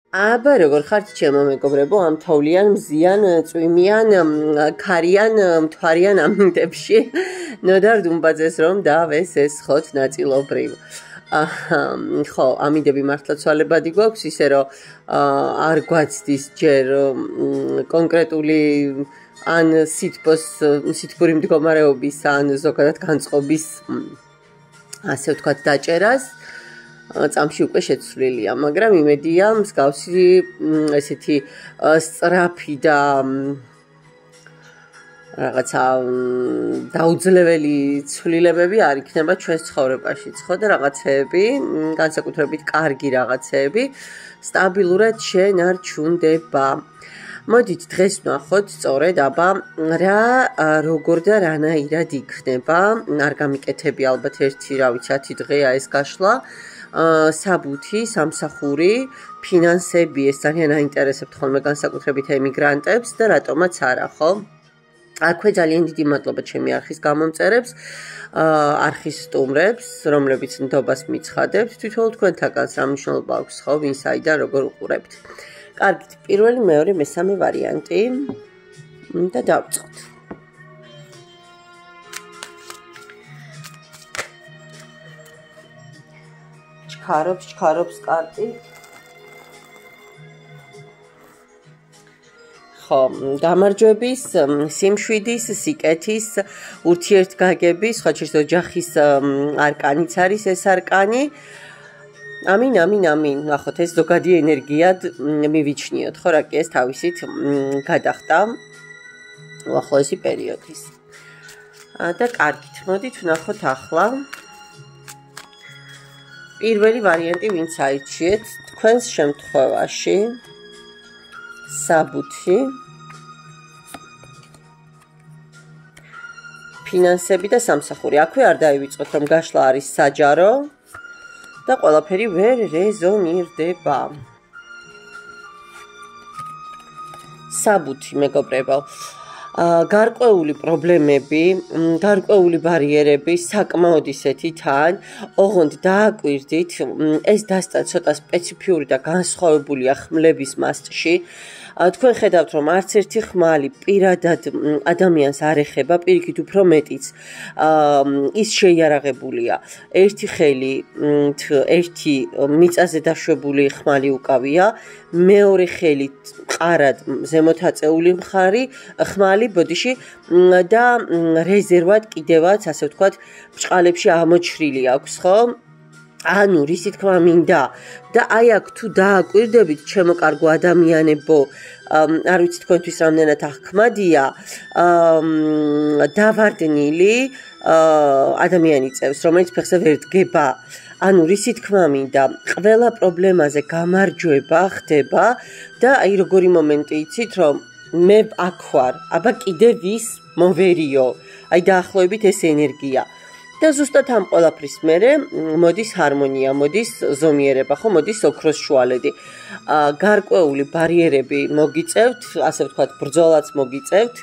აბა როგორ ხართ ჩემო მეგობრებო, ამ თოვლიან, მზიან, წვიმიან, ქარიან, მთვარიან ამინდებში. ნოდარ დუმბაძეს რომ დავესესხოთ ნაწილობრივ. ხო, ამინდები მართლა ცვალებადი გვაქვს, ისე რომ არ გვაცდის ჯერ კონკრეტული ან სითბური მდგომარეობის, ან ზოგადად განწყობის, ასე ვთქვათ, დაჭერას. წამში უკვე შეცვლილია, მაგრამ იმედია მსგავსი ესეთი სწრაფი და რაღაცა დაუძლეველი ცვლილებები არ იქნება ჩვენს ცხოვრებაშიც, ხო და რაღაცეები, განსაკუთრებით კარგი რაღაცეები სტაბილურად შენ არ ჩუნდება. მოდით დღეს ვნახოთ სწორედ აბა რა როგორ და რანაირად იქნება, არ გამიკეთები ალბათ ერთი, რა ვიცი, 10 დღეა ეს გაშლა. საბუთი, სამსახური, ფინანსები, ეს ძალიან აინტერესებთ ხოლმე განსაკუთრებით ემიგრანტებს და რატომაც არა, ხო? აქვე ძალიან დიდი მადლობა ჩემი არხის გამომწერებს, არხის სტუმრებს, რომლებიც ნდობას მიცხადებთ, თვითონ თქვენთაგანს რა მნიშვნელობა აქვს, ხო, ვინ საიდან როგორ უყურებთ. კარგით, პირველი, მეორე, მესამე ვარიანტი და დავწყოთ. ჩქარობს კარტი. ხო, გამარჯვების, სიმშვიდის, სიკეთის, ურთიერთგაგების, ხო, შეიძლება ოჯახის არკანიც არის ეს არკანი. ამინ. ნახოთ, ეს ზოგადი ენერგიად მივიჩნიოთ, ხო, რა კი ეს თავისით გადახტა უახლოესი პერიოდის. და კარგით, მოდით ვნახოთ ახლა. პირველი ვარიანტი ვინც აირჩიეთ თქვენს შემთხვევაში საბუთი, ფინანსები და სამსახური. აქვე არ დაივიწყოთ რომ გაშლა არის საჯარო და ყველაფერი ვერ რეზონირდება. საბუთი, მეგობრებო, გარკვეული პრობლემები, გარკვეული ბარიერები საკმაოდ ისეთი თან, ოღონდ დააკვირდით, ეს დასტა ცოტა სპეციფიური და განსხვავებულია ხმლების მასში. თქვენ ხედავთ, რომ არც ერთი ხმალი პირადად ადამიანს არ ეხება, პირიქით უფრო მეტიც ის შეიარაღებულია. ერთი ხელი, ერთი მიწაზე დაშვებული ხმალი უკავია, მეორე ხელი ყარად ზემოთაწეული ხმალი ბოდიში და რეზერვად კიდევაც, ასე ვთქვათ, ბჭყალებში ამოჩრილი აქვს, ხო? ანუ რისი თქმა მინდა და აი აქ თუ დააკვირდებით, ჩემო კარგო ადამიანებო, არ ვიცი თქვენთვის რამდენად აღქმადია, დავარდნილი ადამიანი წევს, რომელიც ფეხზე ვერ დგება. ანუ რისი თქმა მინდა, ყველა პრობლემაზე გამარჯვება ხდება და აი როგორი მომენტი იცით, რომ მე აქ ვარ, აბა კიდე ვის მოვერიო. აი დაახლოებით ეს ენერგია. და ზუსტად ამ ყველაფრის მერე მოდის ჰარმონია, მოდის ზომიერება, ხო, მოდის ოქროს შუალედი. გარკვეული ბარიერები მოგიწევთ, ასე ვთქვათ, ბრძოლაც მოგიწევთ,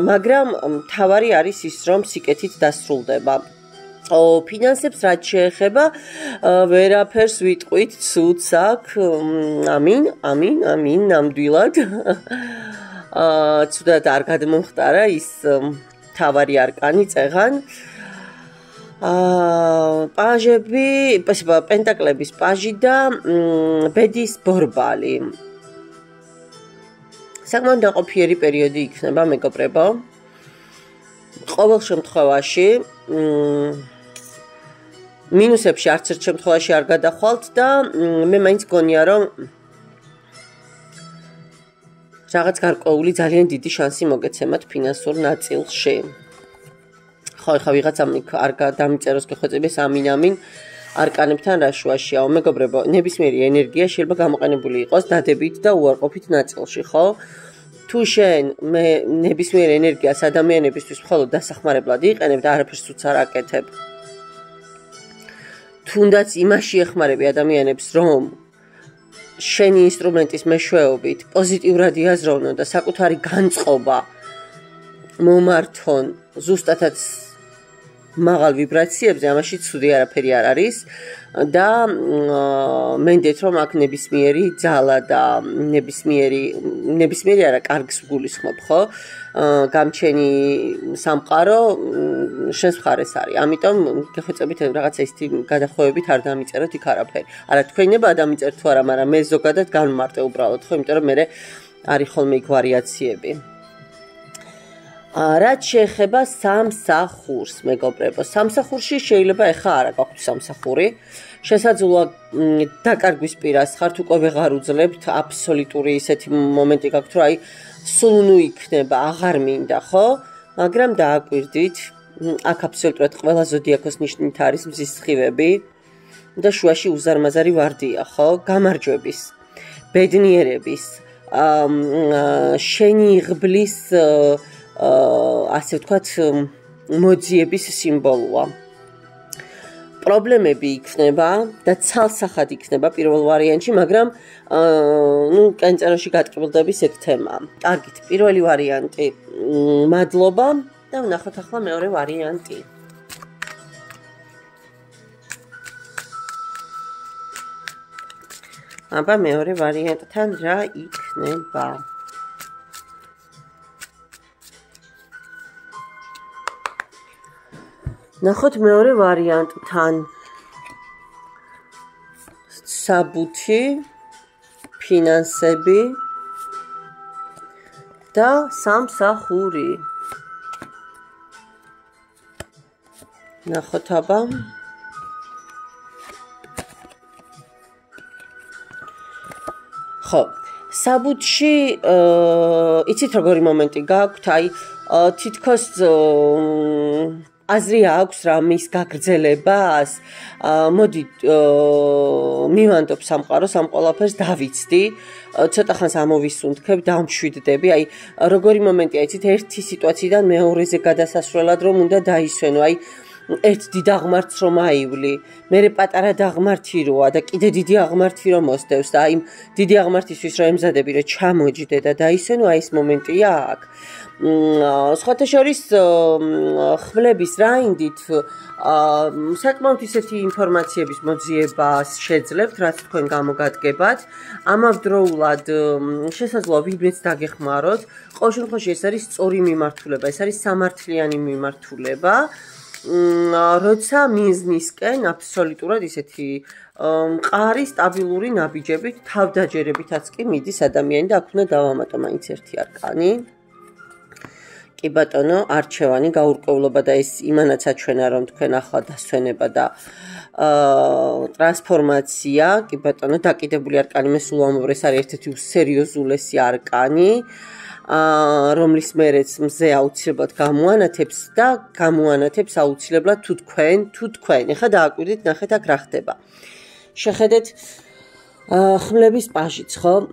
მაგრამ მთავარი არის ის, რომ სიკეთით დასრულდება. ფინანსებს რაც შეეხება, ვერაფერს ვიტყვით, ცუდს აქ. ამინ, ნამდვილად. ცუდად არ გადმომხტარა ის მთავარი არკანი წეღან. პაჟები, პენტაკლების პაჟი და ბედის ბორბალი. საკმაოდ დაყოფიერი პერიოდი იქნება, მეგობრებო. ყოველ შემთხვევაში მინუსებში არც ერთ შემთხვევაში არ გადახვალთ და მე მაინც გონია, რომ რაღაც გარკვეული ძალიან დიდი შანსი მოგეცემათ ფინანსურ ნაწილში. ხო, ხა ვიღაცამ არ დამიწეროს გეხვეწების ამინ არკანებთან რა შუაშიაო, მეგობრებო, ნებისმიერი ენერგია შეიძლება გამოყენებული იყოს დადებით და უარყოფით ნაწილში, ხო? თუ შენ ნებისმიერ ენერგიას ადამიანებისთვის მხოლოდ დასახმარებლად იყენებ და არაფერს უც არ აკეთებ, თუნდაც იმაში ეხმარები ადამიანებს, რომ შენი ინსტრუმენტის მეშვეობით პოზიტიურად იაზროვნონ და საკუთარი განწყობა მომართონ ზუსტადაც მაღალ ვიბრაციებზე, ამაში ცუდი არაფერი არ არის და მენდეთ რომ აქ ნებისმიერი ძალა და ნებისმიერი არა, კარგს გულისხმობ, ხო? გამჩენი სამყარო შენს მხარეს არის. ამიტომ გეხვეწებით რაღაცა ისეთი გადახვევებით არ დამიწეროთ იქ არაფერი. არა თქვენება დამიწერთ თუ არა, მაგრამ მე ზოგადად განმარტე უბრალოდ, ხო, იმიტომ რომ მე არის ხოლმე იქ ვარიაციები. რაც შეეხება სამსახურს, მეგობრებო, სამსახურში შეიძლება ეხა არა გაქვთ სამსახური. შესაძლოა დაკარგვის პირას ხართ, უკვე ვეღარ უძლებთ, აბსოლუტური ისეთი მომენტი გაქვთ, რომ აი სულ ნუ იქნება, აღარ მინდა, ხო? მაგრამ დააკვირდით, აქ აბსოლუტურად ყველა ზოდიაქოს ნიშნით არის მზის სხივები და შუაში უზარმაზარი ვარდია, ხო? გამარჯვების, ბედნიერების, შენიღბლის ასე ვთქვათ, მოძიების სიმბოლოა. პრობლემები იქნება და ცალსახად იქნება პირველ ვარიანტში, მაგრამ კენწეროში გატკბილდების ეგ თემაა. კარგით, პირველი ვარიანტი. მადლობა და ვნახოთ ახლა მეორე ვარიანტი. აბა მეორე ვარიანტთან რა იქნება? ნახოთ მეორე ვარიანტთან. საბუთი, ფინანსები და სამსახური. ნახოთ აბა. ხო, საბუთში იცით როგორი მომენტი გაქვთ, აი თითქოს აზრი აქვს რა მის გაგრძელებას, მოდი მივანდობ სამყაროს ამ ყველაფერს დავიცდი, ცოტა ხანს ამოვისუნთქებ, დამშვიდდები, აი როგორი მომენტია, იცით, ერთი სიტუაციიდან მეორეზე გადასასვლელად რომ უნდა დაისვენო, აი ერთ დიდ აღმართს რომ აივლი, მერე პატარა დაღმართი როა და კიდე დიდი აღმართი რომ მოსდევს და აი დიდი აღმართისთვის რომ ემზადები რომ ჩამოჯდე და დაისვენო, აი ეს მომენტია აქ. სხვათა შორის ხმლების რაინდით საკმაოდ ისეთი ინფორმაციების მოძიებას შეძლებთ, რაც თქვენ გამოგადგებათ. ამავდროულად შესაძლოა ვინმეც დაგეხმაროთ. ყოველ შემთხვევაში ეს არის სწორი მიმართულება, ეს არის სამართლიანი მიმართულება. როცა მიზნისკენ აბსოლუტურად ისეთი მყარი სტაბილური ნაბიჯებით, თავდაჯერებითაც კი მიდის ადამიანი და აქ უნდა დავამატო მაინც ერთი არკანი. კი ბატონო, არჩევანი, გაურკვევლობა და ეს იმანაც აჩვენა, რომ თქვენ ახლა დასვენება და ტრანსფორმაცია, კი ბატონო, დაკიდებული არკანი მე სულ ვამბობ, ეს არის ერთ-ერთი სერიოზულესი არკანი, რომლის მერეც მზე აუცილებლად გამოანათებს და გამოანათებს აუცილებლად თუ თქვენ. ეხლა დააკვირდით, ნახეთ აქ რა ხდება. შეხედეთ ხმლების პაჟიც, ხო?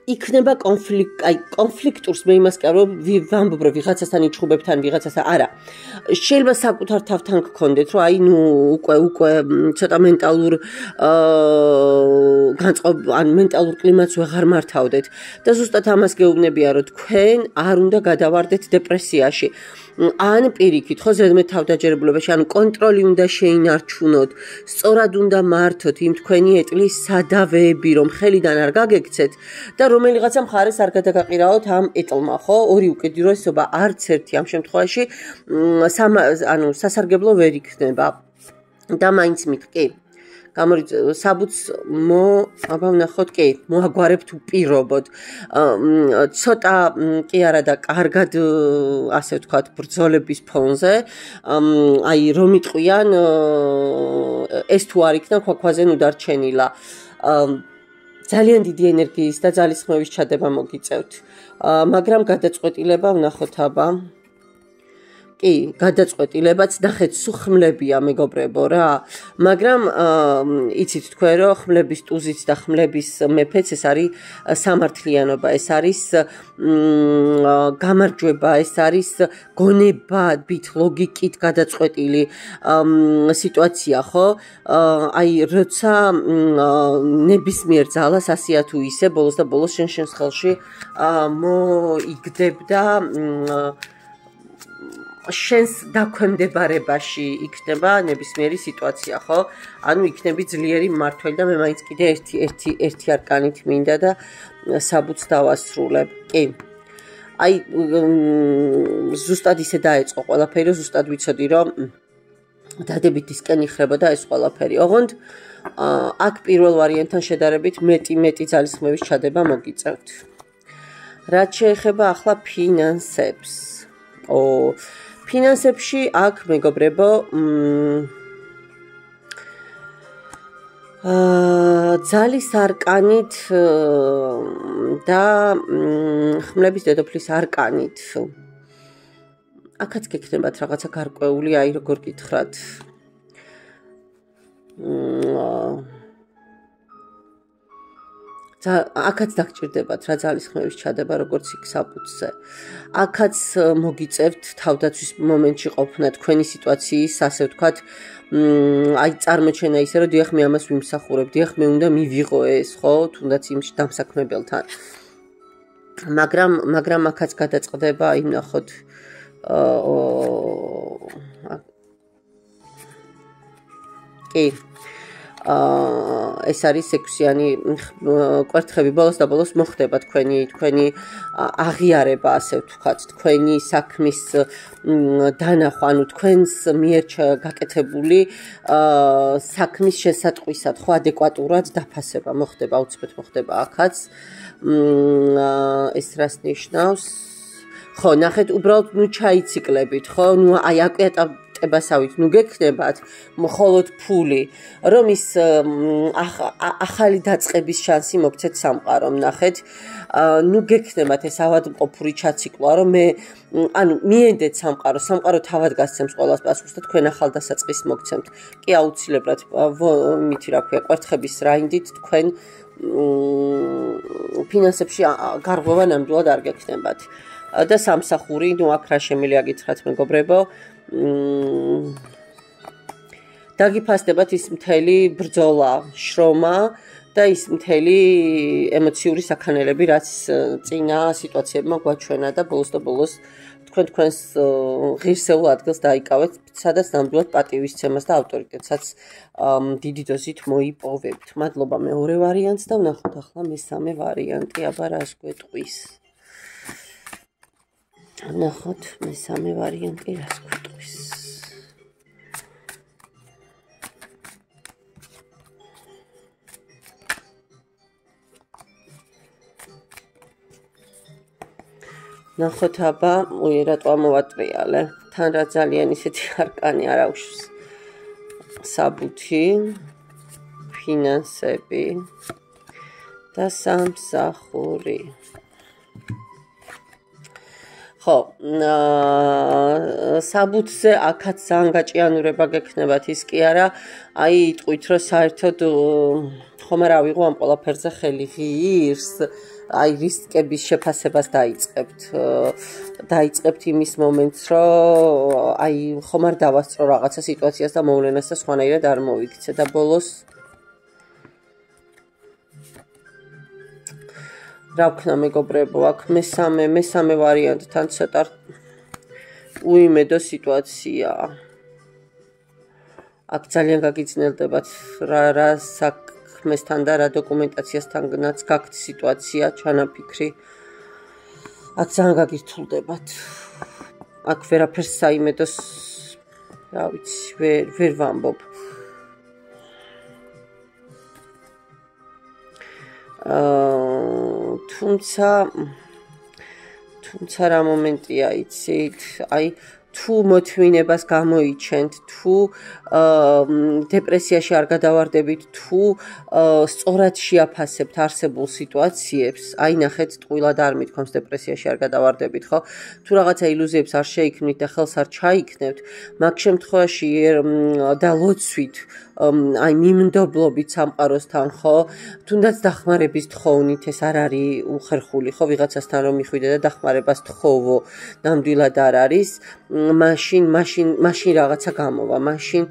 იქნება კონფლიქტურს მე იმას კრავ, ვამბობ, რომ ვიღაცასთან იჩხუბებთან, ვიღაცასთან, არა. შეიძლება საკუთარ თავთან გქონდეთ, რომ აი, ნუ უკვე ცოტა მენტალურ ან მენტალურ კლიმატს ვეღარ მართავდეთ და ზუსტად ამას გეუბნებია, რომ თქვენ არ უნდა გადავარდეთ დეპრესიაში. ან პირიქით, ხო, ზედმეტ თავდაჯერებულებაში, ანუ კონტროლი უნდა შეინარჩუნოთ, სწორად უნდა მართოთ იმ თქვენი ეტლის სადავეები, რომ ხელიდან არ გაგექცეთ და რომელიღაცა მხარეს არ გადაგაყირაოთ ამ ეტლმა, ხო? ორი უკიდურესობა არც ერთი ამ შემთხვევაში სასარგებლო ვერ იქნება. და მაინც მითქი. საბუთს აბა ვნახოთ, კი, მოაგვარებთ უპირობოდ. ცოტა კი არა და კარგად, ასე ვთქვათ, ბრძოლების ფონზე, აი რომ იტყვიან ეს თუ არ იქნა ქვაქვაზე ნუ დარჩენილა. ძალიან დიდი ენერგიის და ძალისხმევის ჩადება მოგიწევთ. მაგრამ გადაწყვეტილება ვნახოთ აბა. კი, გადაწყვეტილებაც ნახეთ, სუხმლებია მეგობრებო რა, მაგრამ იცით თქვენ რომ ხმლების ტუზიც და ხმლების მეფეც ეს არის სამართლიანობა, ეს არის გამარჯვება, ეს არის გონებებით, ლოგიკით გადაწყვეტილი სიტუაცია, ხო? აი, როცა ნებისმიერ ძალას ასია თუ ისე, ბოლოს და ბოლოს შენს ხელში მოიგდებდა შენს დაქვემდებარებაში იქნება ნებისმიერი სიტუაცია, ხო? ანუ იქნები ძლიერი მმართველი და მე მაინც კიდე ერთი არკანით მინდა და საბუთს დავასრულებ. კი. აი ზუსტად ისე დაეწყო ყველაფერი, ზუსტად ვიცოდი, რომ დადებითისკენ იხრებოდა ეს ყველაფერი. ოღონდ აქ პირველ ვარიანტთან შედარებით მეტი ძალისხმევის ჩადება მოგიწევთ. რაც შეეხება ახლა ფინანსებს. ფინანსებში აქ მეგობრებო ძალის არკანით და ხმლების დედოფლის არკანით აქაც გექნებათ რაღაცა გარკვეული, აი როგორ გითხრათ აქაც დაგჭირდებათ რა ძალისხმევის ჩადება როგორც იქ საბუთზე. აქაც მოგიწევთ თავდაცვის მომენტში ყოფნა თქვენი სიტუაციის, ასე ვთქვათ, აი წარმოჩენა ისე რომ დიახ მე ამას ვიმსახურებ, დიახ მე უნდა მივიღო ეს, ხო, თუნდაც იმ დამსაქმებელთან. მაგრამ აქაც გადაწყდება, აი ნახოთ კი ეს არის ექვსიანი კვერთხები ბოლოს და ბოლოს მოხდება თქვენი აღიარება, ასე ვთქვათ, თქვენი საქმის დანახვა, ანუ თქვენს მიერ გაკეთებული საქმის შესატყვისად, ხო, ადეკვატურად დაფასება მოხდება, უცბად მოხდება აქაც. ეს რას ნიშნავს? ხო, ნახეთ, უბრალოდ ნუ ჩაიციკლებით, ხო, ნუ აი აკეთებასავით ნუ გექნებათ მხოლოდ ფული, რომ ის ახალი დაწყების შანსი მოგცეთ სამყარომ, ნახეთ, ნუ გექნებათ ეს ავადმყოფური ჩაციკლა, რომ მე ანუ მიენდეთ სამყარო თავად გასცემს ყველას პასუხს და თქვენ ახალ დასაწყისს მოგცემთ. კი აუცილებლად მითი რა ქვია, კვერთხების რაინდით თქვენ ფინანსებში გარღვევა ნამდვილად არ გექნებათ. და სამსახური, ნუ აქ რა შემიძლია გითხრათ მეგობრებო, დაგიფასდებათ ის მთელი ბრძოლა, შრომა და ის მთელი ემოციური საქანელები, რაც წინა სიტუაციებმა გვაჩვენა და ბოლოს და ბოლოს თქვენს ღირსეულ ადგილს დაიკავეთ, სადაც ნამდვილად პატივისცემას და ავტორიტეტსაც დიდი დოზით მოიპოვებთ. მადლობა მეორე ვარიანტს და ვნახოთ ახლა მესამე ვარიანტი, აბა რას გვეტყვის. ნახოთ მესამე ვარიანტი რას გვეტყვის. ნახოთ აბა, რატო ამოვატრიალე. თან რა ძალიან ისეთი არკანი არ აქვს. საბუთი, ფინანსები და სამსახური. ხო, საბუთზე აქაც ძალიან გაჭიანურება გექნებათ, ის კი არა, აი იტყვით, რომ საერთოდ ხომ არ ავიღო ამ ყველაფერზე ხელი ღირს, აი რისკების შეფასებას დაიწყებთ იმის მომენტს, რომ აი ხომ არ დავასწრო რაღაცა სიტუაციას და მოვლენას და სხვანაირად არ მოვიქცე და ბოლოს რა ვქნა მეგობრებო, აქ მესამე ვარიანტთან ცოტა უიმედო სიტუაციაა. აქ ძალიან გაგიძნელდებათ რა საქმესთან და რა დოკუმენტაციასთანაც გაქვთ სიტუაცია, ჩანაფიქრი. აქ ძალიან გაგირთულდებათ. აქ ვერაფერს საიმედოს, რა ვიცი, ვერ ვამბობ. თუმცა რა მომენტია იცით, აი თუ მოთმინებას გამოიჩენთ, თუ დეპრესიაში არ გადავარდებით, თუ სწორად შეაფასებთ არსებულ სიტუაციებს, აი ნახეთ, ტყუილად არ მithქვამს დეპრესიაში არ გადავარდებით, ხო? თუ რაღაცა ილუზიებს არ შეიქმნით და ხელს არ ჩაიქნევთ, მაგ შემთხვევაში და ლოცვით, აი მიმდობლობით სამყაროსთან, ხო? თუნდაც დახმარების თხოვნით, ეს არ არის უხერხული, ხო? ვიღაცასთან რომ მიხვიდე და დახმარებას თხოვო, ნამდვილად არ არის. მაშინ რაღაცა გამოვა, მაშინ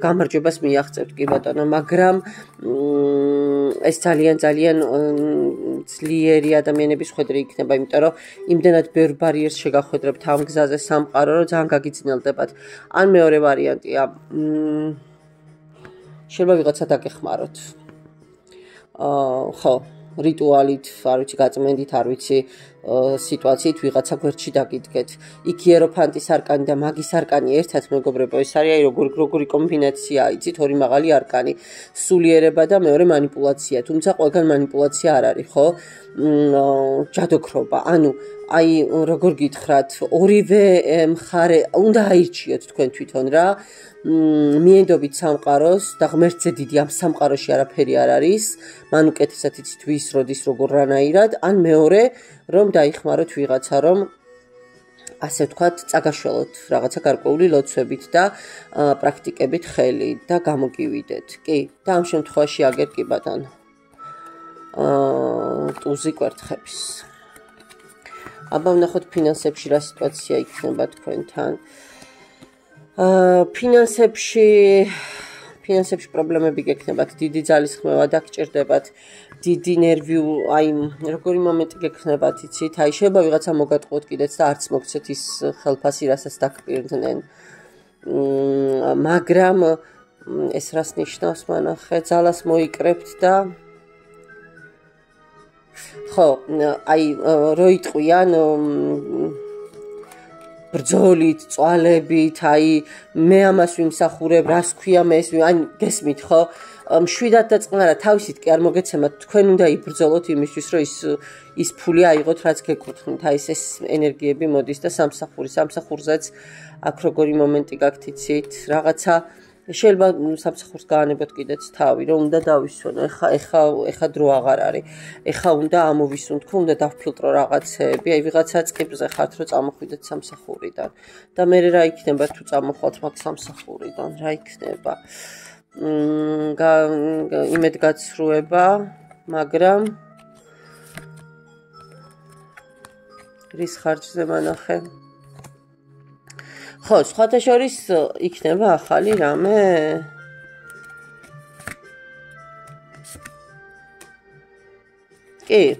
გამარჯვებას მიაღწევთ კი ბატონო, მაგრამ ეს ძალიან ძლიერი ადამიანების ხვედრი იქნება, იმიტომ რომ იმდენად ბევრ ბარიერს შეგახვედრებთ ამ გზაზე სამყარო, რომ ძალიან გაგიძნელდებათ. ან მეორე ვარიანტია, შეიძლება ვიღაცა დაგეხმაროთ. ხო, რიტუალით, არ ვიცი, გაწმენდით, არ ვიცი, სიტუაციით ვიღაცა გვერდში დაგიდგეთ. იქ იეროფანტის არკანი და მაგის არკანი ერთად, მეგობრებო, ეს არის აი როგორი კომბინაციაა, იცით, ორი მაღალი არკანი, სულიერება და მეორე манипуляცია. თუმცა ყველგან манипуляცია არ არის, ხო? ჯადოქრობა. ანუ აი როგორ გითხრათ, ორივე მხარე უნდა აირჩიოთ თქვენ თვითონ რა. მიენდობით სამყაროს და ღმერთზე დიდი ამ სამყაროში არაფერი არ არის. მან უკეთესად იცით ვის როდის როგორ რანაირად, ან მეორე რომ დაიხმაროთ ვიღაცა, რომ ასე ვთქვათ, წაგაშველოთ რაღაცა გარკვეული ლოცვებით და პრაქტიკებით ხელი და გამოგივიდეთ. კი, და ამ შემთხვევაში აგერ კი ბატონო. ტუზი კვერთხების. აბა ვნახოთ ფინანსებში რა სიტუაცია იქნება თქვენთან. ფინანსებში პრობლემები გექნებათ, დიდი ძალისხმევა დაგჭირდებათ, დიდი ნერვიულ, აი როგორი მომენტი გექნებათ, იცით, აი შეიძლება ვიღაცა მოგატყუოთ კიდეც და არც მოგცეთ ის ხელფასი, რასაც დაგპირდნენ. მაგრამ ეს რას ნიშნავს, მანახე, ძალას მოიკრებთ და ხო, აი რო იტყვიან ბრძოლით, წვალებით, აი მე ამას ვიმსახურებ, რას ქვია მე ეს, ან გესმით ხო? მშვიდად და წყნარად თავისით კი არ მოგეცემათ, თქვენ უნდა იბრძოლოთ იმისთვის, რომ ის ფული აიღოთ, რაც გეკუთვნით. აი ეს ენერგიები მოდის და სამსახურზეც აქ როგორი მომენტი გაქვთ, იცით, რაღაცა შეიძლება სამსახურს გაანებოთ კიდეც თავი, რომ უნდა დავისვენო, ეხა დრო აღარ არის. ეხა უნდა ამოვისუნ, თქვენ უნდა დავფილტრო რაღაცეები, აი ვიღაცა წკიბზე ხართ, რომ წამოხვიდეთ სამსახურიდან. და მე რა იქნება თუ წამოხვალთ მაგ სამსახურიდან, რა იქნება? იმედგაცრუება, მაგრამ რის ხარჯზე მანახე? ხო, სხვათა შორის იქნება ახალი რამე? კი,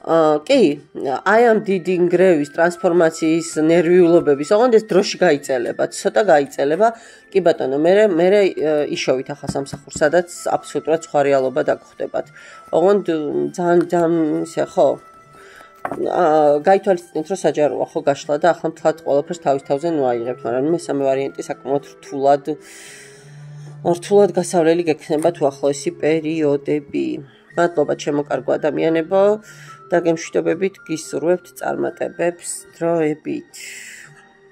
აი ამ დიდი ინგრევის, ტრანსფორმაციის, ნერვიულობების, ოღონდ ეს დროში გაიწელება, ცოტა გაიწელება. კი ბატონო, მე იშოვით ახლა სამსახურს, სადაც აბსოლუტურად სხვა რეალობა დაგხვდებათ. ოღონდ ძალიან ისე ხო, გაითვალისწინეთ, რომ საჯაროა ხო გაშლა და ახლა მთლად ყველაფერს თავის თავზე ნუაიღებთ, მაგრამ მესამე ვარიანტი საკმაოდ რთულად გასავლელი გექნება თუ ახლოესი პერიოდები. მადლობა ჩემო კარგო ადამიანებო და გემშვიდობებით გისურვებთ წარმატებებს დროებით.